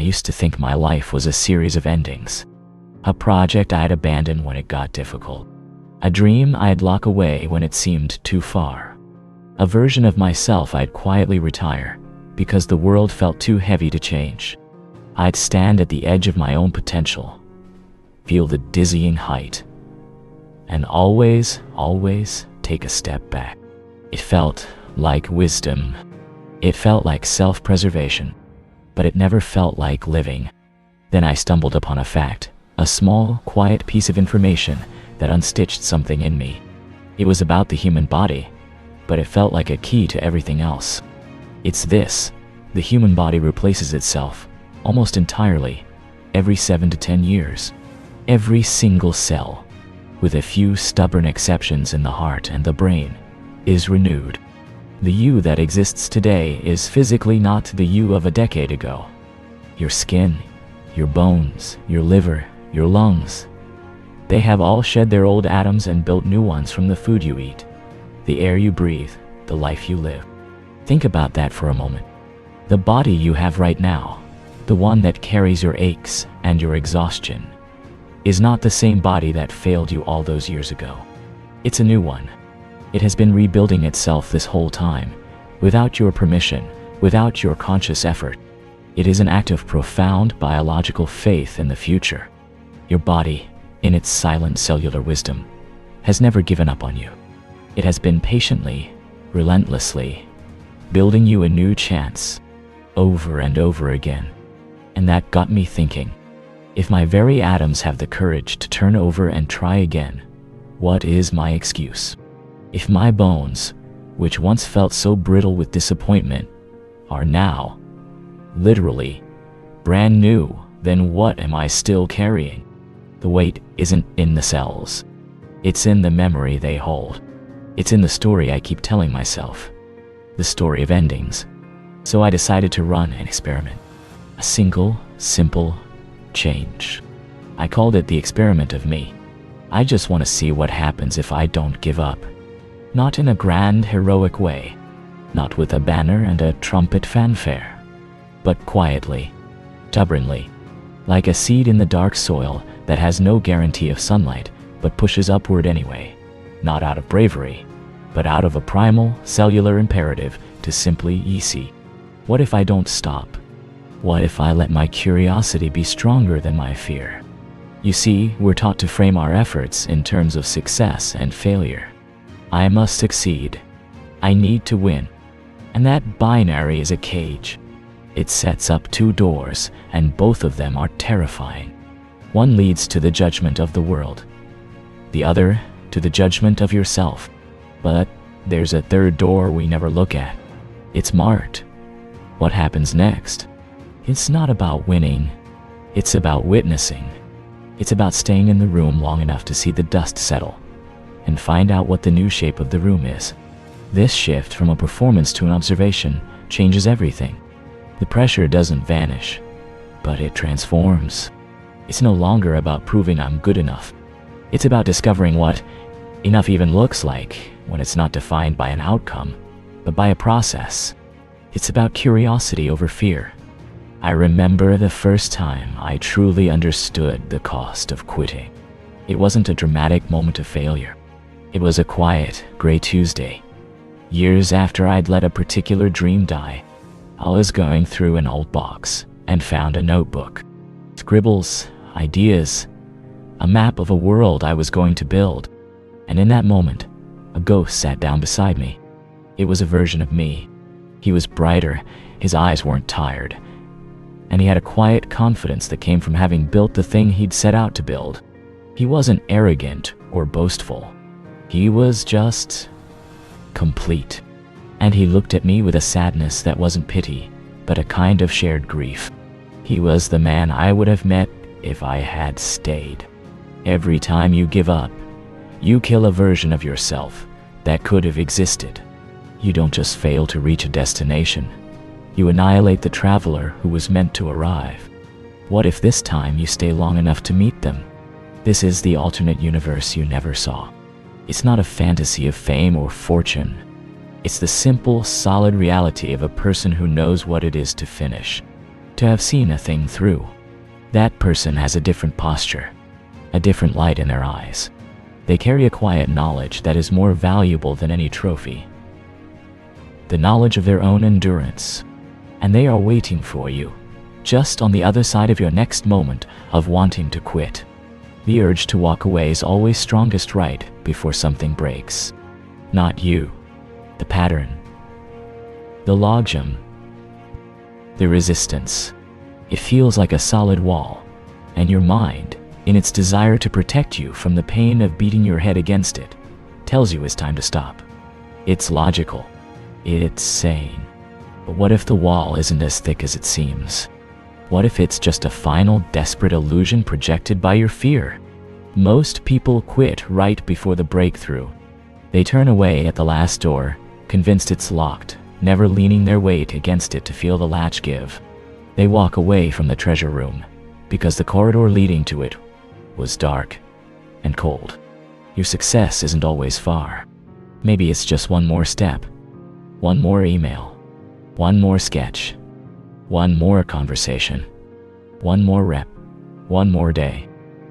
used to think my life was a series of endings. A project I'd abandon when it got difficult. A dream I'd lock away when it seemed too far. A version of myself I'd quietly retire because the world felt too heavy to change. I'd stand at the edge of my own potential, feel the dizzying height, and always take a step back. It felt like wisdom. It felt like self-preservation, but it never felt like living. Then I stumbled upon a fact, a small, quiet piece of information that unstitched something in me. It was about the human body, but it felt like a key to everything else. It's this: the human body replaces itself almost entirely every 7 to 10 years. Every single cell, with a few stubborn exceptions in the heart and the brain, is renewed. The you that exists today is physically not the you of a decade ago. Your skin, your bones, your liver, your lungs, they have all shed their old atoms and built new ones from the food you eat, the air you breathe, the life you live. Think about that for a moment. The body you have right now, the one that carries your aches and your exhaustion, is not the same body that failed you all those years ago. It's a new one. It has been rebuilding itself this whole time, without your permission, without your conscious effort. It is an act of profound biological faith in the future. Your body, in its silent cellular wisdom, has never given up on you. It has been patiently, relentlessly, building you a new chance, over and over again. And that got me thinking, if my very atoms have the courage to turn over and try again, what is my excuse? If my bones, which once felt so brittle with disappointment, are now, literally, brand new, then what am I still carrying? The weight isn't in the cells. It's in the memory they hold. It's in the story I keep telling myself. The story of endings. So I decided to run an experiment. A single, simple change. I called it the experiment of me. I just want to see what happens if I don't give up. Not in a grand, heroic way. Not with a banner and a trumpet fanfare. But quietly, stubbornly, like a seed in the dark soil that has no guarantee of sunlight, but pushes upward anyway. Not out of bravery, but out of a primal, cellular imperative to simply easy. What if I don't stop? What if I let my curiosity be stronger than my fear? You see, we're taught to frame our efforts in terms of success and failure. I must succeed. I need to win. And that binary is a cage. It sets up two doors, and both of them are terrifying. One leads to the judgment of the world. The other, to the judgment of yourself. But there's a third door we never look at. It's marked. What happens next? It's not about winning. It's about witnessing. It's about staying in the room long enough to see the dust settle and find out what the new shape of the room is. This shift from a performance to an observation changes everything. The pressure doesn't vanish, but it transforms. It's no longer about proving I'm good enough. It's about discovering what enough even looks like when it's not defined by an outcome, but by a process. It's about curiosity over fear. I remember the first time I truly understood the cost of quitting. It wasn't a dramatic moment of failure. It was a quiet, gray Tuesday. Years after I'd let a particular dream die, I was going through an old box and found a notebook. Scribbles, ideas, a map of a world I was going to build. And in that moment, a ghost sat down beside me. It was a version of me. He was brighter, his eyes weren't tired, and he had a quiet confidence that came from having built the thing he'd set out to build. He wasn't arrogant or boastful. He was just complete. And he looked at me with a sadness that wasn't pity, but a kind of shared grief. He was the man I would have met if I had stayed. Every time you give up, you kill a version of yourself that could have existed. You don't just fail to reach a destination. You annihilate the traveler who was meant to arrive. What if this time you stay long enough to meet them? This is the alternate universe you never saw. It's not a fantasy of fame or fortune. It's the simple, solid reality of a person who knows what it is to finish. to have seen a thing through. That person has a different posture, a different light in their eyes. They carry a quiet knowledge that is more valuable than any trophy. The knowledge of their own endurance. And they are waiting for you, just on the other side of your next moment of wanting to quit. The urge to walk away is always strongest right before something breaks. Not you. The pattern. The logjam. The resistance. It feels like a solid wall, and your mind, in its desire to protect you from the pain of beating your head against it, tells you it's time to stop. It's logical. It's sane. But what if the wall isn't as thick as it seems? What if it's just a final, desperate illusion projected by your fear? Most people quit right before the breakthrough. They turn away at the last door, convinced it's locked, never leaning their weight against it to feel the latch give. They walk away from the treasure room, because the corridor leading to it was dark and cold. Your success isn't always far. Maybe it's just one more step, one more email, one more sketch, one more conversation, one more rep, one more day.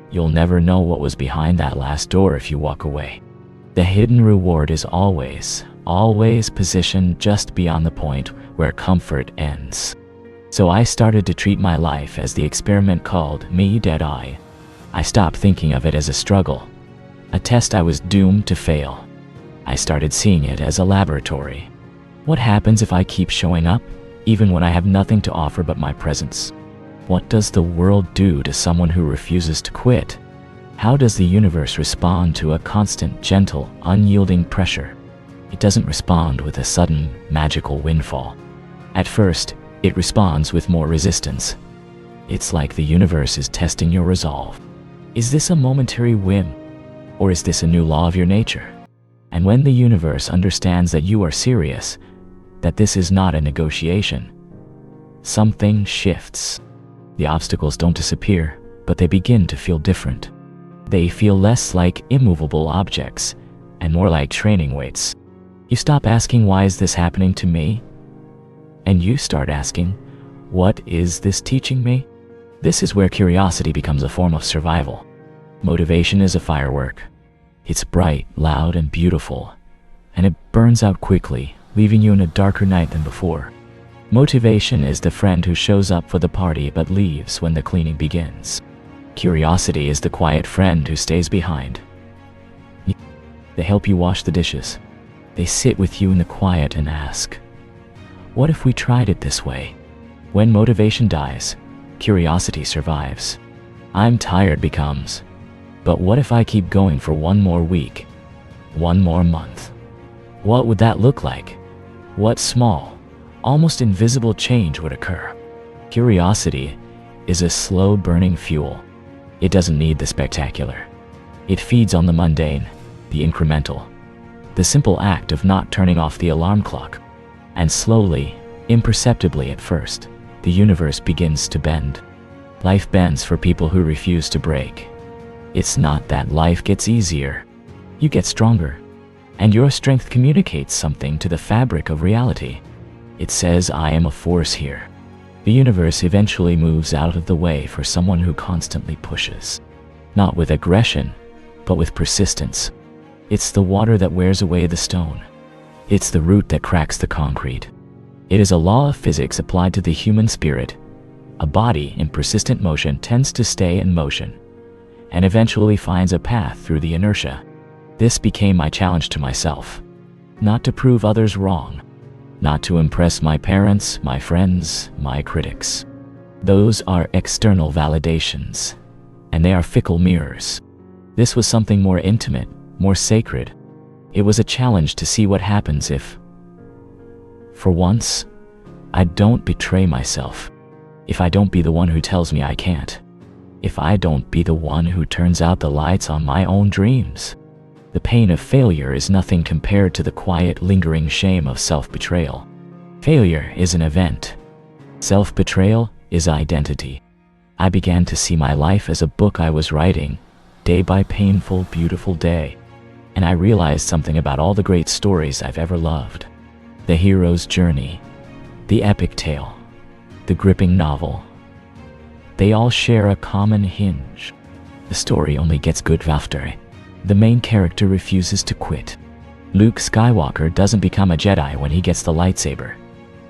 You'll never know what was behind that last door if you walk away. The hidden reward is always positioned just beyond the point where comfort ends. So I started to treat my life as the experiment called me Dead Eye. I stopped thinking of it as a struggle, a test I was doomed to fail. I started seeing it as a laboratory. What happens if I keep showing up, even when I have nothing to offer but my presence? What does the world do to someone who refuses to quit? How does the universe respond to a constant, gentle, unyielding pressure? It doesn't respond with a sudden, magical windfall. At first, it responds with more resistance. It's like the universe is testing your resolve. Is this a momentary whim, or is this a new law of your nature? And when the universe understands that you are serious, that this is not a negotiation, something shifts. The obstacles don't disappear, but they begin to feel different. They feel less like immovable objects and more like training weights. You stop asking, why is this happening to me? And you start asking, what is this teaching me? This is where curiosity becomes a form of survival. Motivation is a firework. It's bright, loud, and beautiful, and it burns out quickly, leaving you in a darker night than before. Motivation is the friend who shows up for the party but leaves when the cleaning begins. Curiosity is the quiet friend who stays behind. They help you wash the dishes. They sit with you in the quiet and ask, what if we tried it this way? When motivation dies, curiosity survives. I'm tired becomes, but what if I keep going for one more week? One more month? What would that look like? What small, almost invisible change would occur? Curiosity is a slow-burning fuel. It doesn't need the spectacular. It feeds on the mundane, the incremental, the simple act of not turning off the alarm clock. And slowly, imperceptibly at first, the universe begins to bend. Life bends for people who refuse to break. It's not that life gets easier. You get stronger. And your strength communicates something to the fabric of reality. It says, I am a force here. The universe eventually moves out of the way for someone who constantly pushes. Not with aggression, but with persistence. It's the water that wears away the stone. It's the root that cracks the concrete. It is a law of physics applied to the human spirit. A body in persistent motion tends to stay in motion, and eventually finds a path through the inertia. This became my challenge to myself. Not to prove others wrong. Not to impress my parents, my friends, my critics. Those are external validations, and they are fickle mirrors. This was something more intimate, more sacred. It was a challenge to see what happens if, for once, I don't betray myself. If I don't be the one who tells me I can't. If I don't be the one who turns out the lights on my own dreams. The pain of failure is nothing compared to the quiet, lingering shame of self-betrayal. Failure is an event. Self-betrayal is identity. I began to see my life as a book I was writing, day by painful, beautiful day. And I realized something about all the great stories I've ever loved. The hero's journey, the epic tale, the gripping novel. They all share a common hinge. The story only gets good after the main character refuses to quit. Luke Skywalker doesn't become a Jedi when he gets the lightsaber.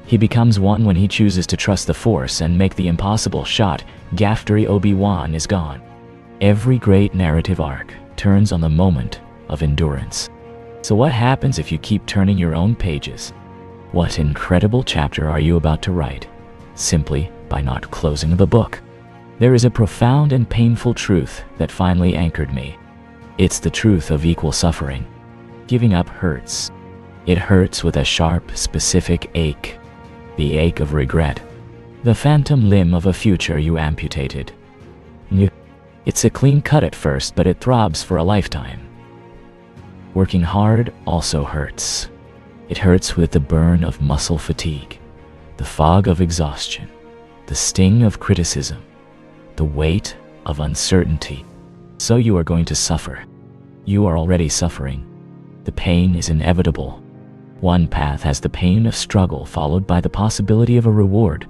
He becomes one when he chooses to trust the Force and make the impossible shot after Obi-Wan is gone. Every great narrative arc turns on the moment of endurance. So what happens if you keep turning your own pages? What incredible chapter are you about to write, simply by not closing the book? There is a profound and painful truth that finally anchored me. It's the truth of equal suffering. Giving up hurts. It hurts with a sharp, specific ache. The ache of regret. The phantom limb of a future you amputated. It's a clean cut at first, but it throbs for a lifetime. Working hard also hurts. It hurts with the burn of muscle fatigue, the fog of exhaustion, the sting of criticism, the weight of uncertainty. So you are going to suffer. You are already suffering. The pain is inevitable. One path has the pain of struggle followed by the possibility of a reward,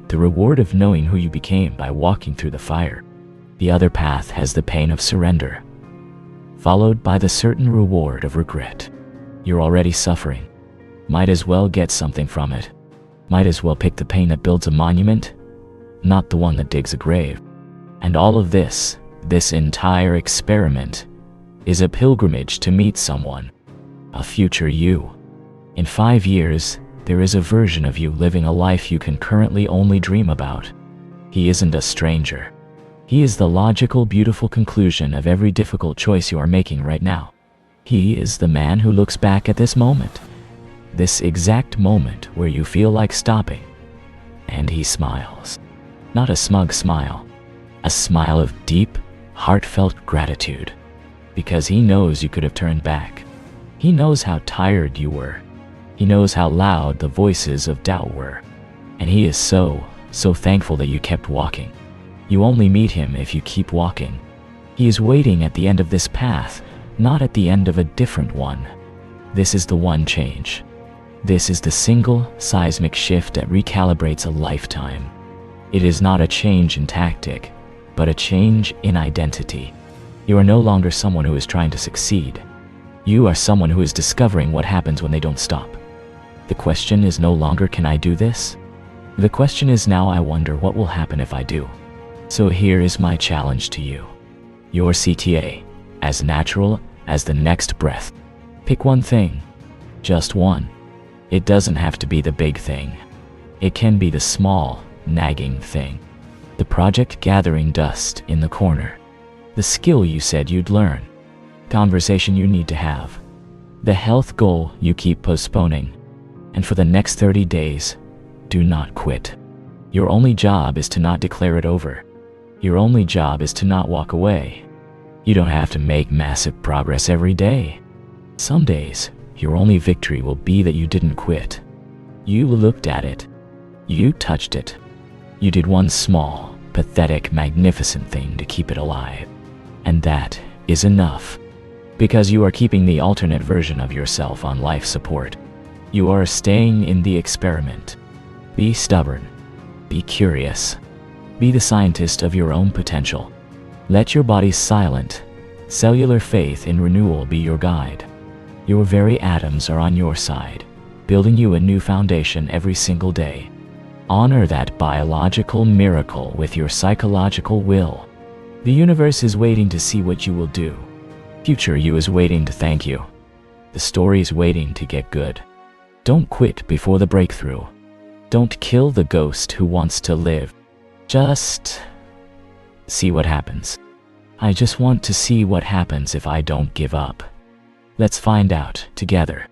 the reward of knowing who you became by walking through the fire. The other path has the pain of surrender, followed by the certain reward of regret. You're already suffering. Might as well get something from it. Might as well pick the pain that builds a monument, not the one that digs a grave. And all of this entire experiment, is a pilgrimage to meet someone, a future you. In 5 years, there is a version of you living a life you can currently only dream about. He isn't a stranger. He is the logical, beautiful conclusion of every difficult choice you are making right now. He is the man who looks back at this moment, this exact moment where you feel like stopping, and he smiles. Not a smug smile, a smile of deep, heartfelt gratitude, because he knows you could have turned back. He knows how tired you were. He knows how loud the voices of doubt were. And he is so thankful that you kept walking. You only meet him if you keep walking. He is waiting at the end of this path, not at the end of a different one. This is the one change. This is the single seismic shift that recalibrates a lifetime. It is not a change in tactic, but a change in identity. You are no longer someone who is trying to succeed. You are someone who is discovering what happens when they don't stop. The question is no longer, can I do this? The question is now, I wonder what will happen if I do. So here is my challenge to you. Your CTA, as natural as the next breath. Pick one thing, just one. It doesn't have to be the big thing. It can be the small, nagging thing. The project gathering dust in the corner. The skill you said you'd learn. Conversation you need to have. The health goal you keep postponing. And for the next 30 days, do not quit. Your only job is to not declare it over. Your only job is to not walk away. You don't have to make massive progress every day. Some days, your only victory will be that you didn't quit. You looked at it. You touched it. You did one small, pathetic, magnificent thing to keep it alive. And that is enough. Because you are keeping the alternate version of yourself on life support. You are staying in the experiment. Be stubborn. Be curious. Be the scientist of your own potential. Let your body's silent, cellular faith in renewal be your guide. Your very atoms are on your side, building you a new foundation every single day. Honor that biological miracle with your psychological will. The universe is waiting to see what you will do. Future you is waiting to thank you. The story is waiting to get good. Don't quit before the breakthrough. Don't kill the ghost who wants to live. Just see what happens. I just want to see what happens if I don't give up. Let's find out together.